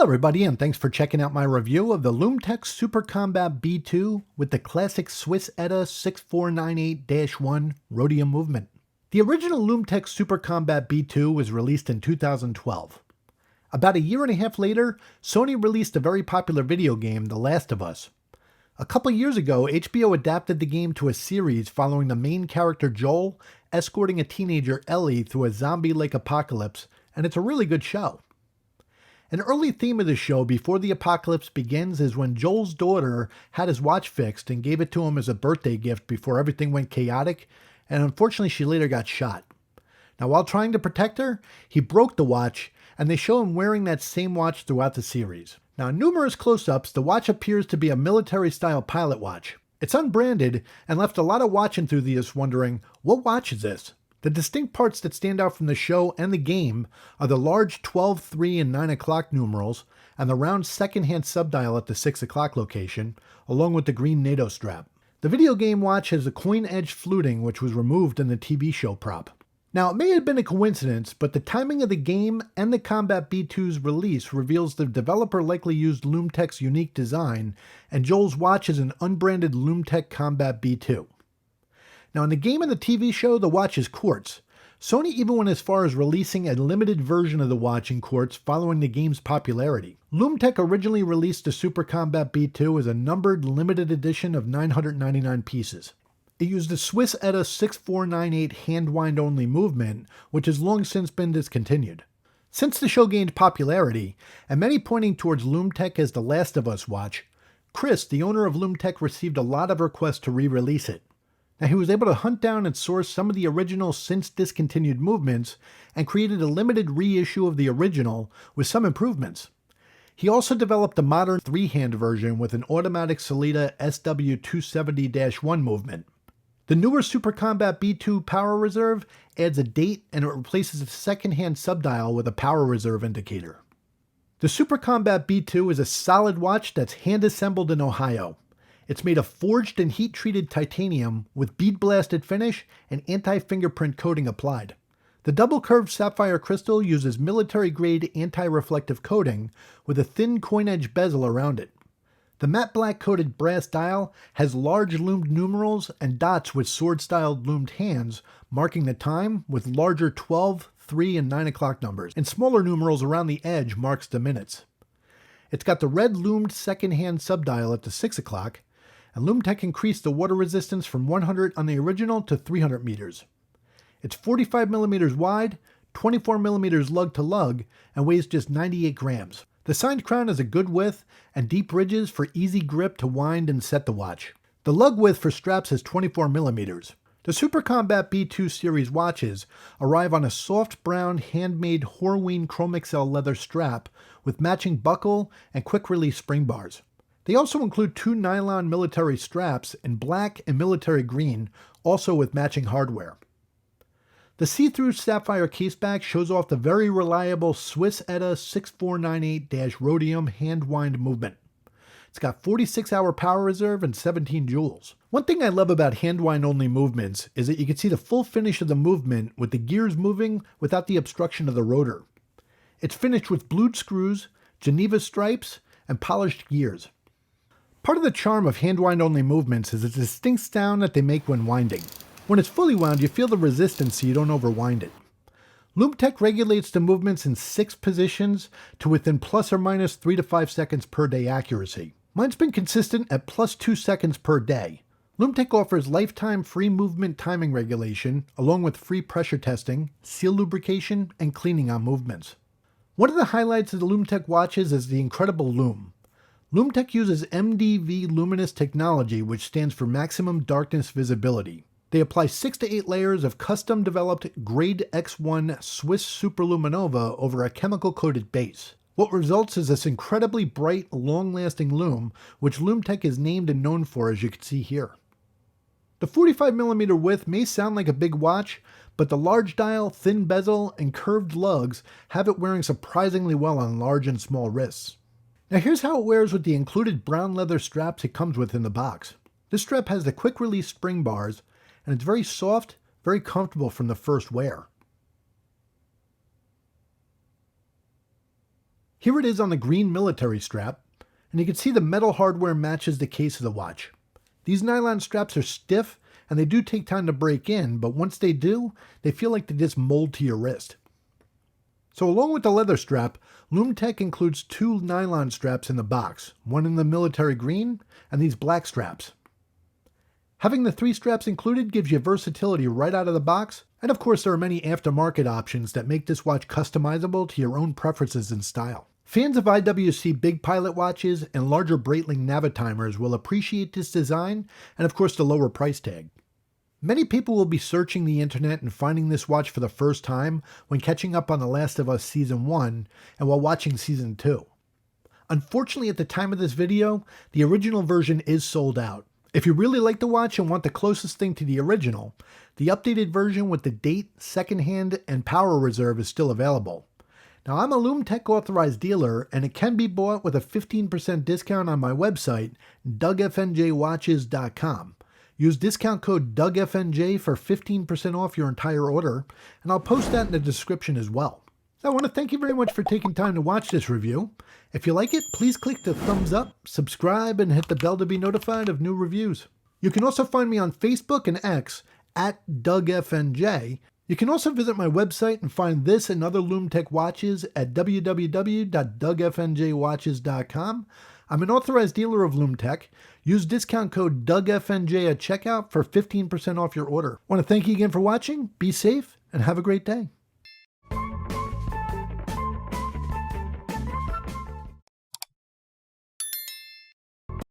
Hello everybody, and thanks for checking out my review of the Lum-Tec Super Combat B2 with the classic Swiss ETA 6498-1 rhodium movement. The original Lum-Tec Super Combat B2 was released in 2012. About a year and a half later, Sony released a very popular video game, The Last of Us. A couple years ago, HBO adapted the game to a series following the main character Joel escorting a teenager Ellie through a zombie-like apocalypse, and it's a really good show. An early theme of the show before the apocalypse begins is when Joel's daughter had his watch fixed and gave it to him as a birthday gift before everything went chaotic, and unfortunately she later got shot. Now while trying to protect her, he broke the watch, and they show him wearing that same watch throughout the series. Now in numerous close-ups, the watch appears to be a military-style pilot watch. It's unbranded and left a lot of watch enthusiasts wondering, what watch is this? The distinct parts that stand out from the show and the game are the large 12, 3, and 9 o'clock numerals and the round second-hand subdial at the 6 o'clock location, along with the green NATO strap. The video game watch has a coin-edged fluting which was removed in the TV show prop. Now, it may have been a coincidence, but the timing of the game and the Combat B2's release reveals the developer likely used Lum-Tec's unique design, and Joel's watch is an unbranded Lum-Tec Combat B2. Now in the game and the TV show, the watch is quartz. Sony even went as far as releasing a limited version of the watch in quartz following the game's popularity. Lum-Tec originally released the Super Combat B2 as a numbered limited edition of 999 pieces. It used the Swiss ETA 6498 hand-wind-only movement, which has long since been discontinued. Since the show gained popularity, and many pointing towards Lum-Tec as the Last of Us watch, Chris, the owner of Lum-Tec, received a lot of requests to re-release it. Now he was able to hunt down and source some of the original since discontinued movements and created a limited reissue of the original with some improvements. He also developed a modern three-hand version with an automatic Sellita SW270-1 movement. The newer Super Combat B2 Power Reserve adds a date and it replaces a second-hand subdial with a power reserve indicator. The Super Combat B2 is a solid watch that's hand-assembled in Ohio. It's made of forged and heat-treated titanium with bead-blasted finish and anti-fingerprint coating applied. The double-curved sapphire crystal uses military-grade anti-reflective coating with a thin coin-edge bezel around it. The matte black-coated brass dial has large loomed numerals and dots with sword-styled loomed hands, marking the time with larger 12, 3, and 9 o'clock numbers, and smaller numerals around the edge marks the minutes. It's got the red loomed second-hand subdial at the 6 o'clock, and Lum-Tec increased the water resistance from 100 on the original to 300 meters. It's 45 millimeters wide, 24 millimeters lug to lug, and weighs just 98 grams. The signed crown has a good width and deep ridges for easy grip to wind and set the watch. The lug width for straps is 24 millimeters. The Super Combat B2 series watches arrive on a soft brown handmade Horween Chrome XL leather strap with matching buckle and quick-release spring bars. They also include two nylon military straps in black and military green, also with matching hardware. The see-through sapphire caseback shows off the very reliable Swiss ETA 6498-rhodium hand-wind movement. It's got 46-hour power reserve and 17 joules. One thing I love about hand-wind-only movements is that you can see the full finish of the movement with the gears moving without the obstruction of the rotor. It's finished with blued screws, Geneva stripes, and polished gears. Part of the charm of hand-wind-only movements is the distinct sound that they make when winding. When it's fully wound, you feel the resistance so you don't overwind it. Lum-Tec regulates the movements in 6 positions to within plus or minus 3 to 5 seconds per day accuracy. Mine's been consistent at plus 2 seconds per day. Lum-Tec offers lifetime free movement timing regulation, along with free pressure testing, seal lubrication, and cleaning on movements. One of the highlights of the Lum-Tec watches is the incredible Lume. Lum-Tec uses MDV luminous technology, which stands for maximum darkness visibility. They apply 6 to 8 layers of custom-developed Grade X1 Swiss Superluminova over a chemical-coated base. What results is this incredibly bright, long-lasting lume, which Lum-Tec is named and known for, as you can see here. The 45mm width may sound like a big watch, but the large dial, thin bezel, and curved lugs have it wearing surprisingly well on large and small wrists. Now here's how it wears with the included brown leather straps it comes with in the box. This strap has the quick-release spring bars, and it's very soft, very comfortable from the first wear. Here it is on the green military strap, and you can see the metal hardware matches the case of the watch. These nylon straps are stiff, and they do take time to break in, but once they do, they feel like they just mold to your wrist. So along with the leather strap, Lum-Tec includes 2 nylon straps in the box, one in the military green and these black straps. Having the 3 straps included gives you versatility right out of the box, and of course there are many aftermarket options that make this watch customizable to your own preferences and style. Fans of IWC Big Pilot watches and larger Breitling Navitimers will appreciate this design and of course the lower price tag. Many people will be searching the internet and finding this watch for the first time when catching up on The Last of Us Season 1 and while watching Season 2. Unfortunately, at the time of this video, the original version is sold out. If you really like the watch and want the closest thing to the original, the updated version with the date, secondhand, and power reserve is still available. Now, I'm a Lum-Tec authorized dealer, and it can be bought with a 15% discount on my website, dougfnjwatches.com. Use discount code DougFNJ for 15% off your entire order, and I'll post that in the description as well. I want to thank you very much for taking time to watch this review. If you like it, please click the thumbs up, subscribe, and hit the bell to be notified of new reviews. You can also find me on Facebook and X at DougFNJ. You can also visit my website and find this and other Lum-Tec watches at www.dougfnjwatches.com. I'm an authorized dealer of Lum-Tec. Use discount code DougFNJ at checkout for 15% off your order. I want to thank you again for watching. Be safe and have a great day.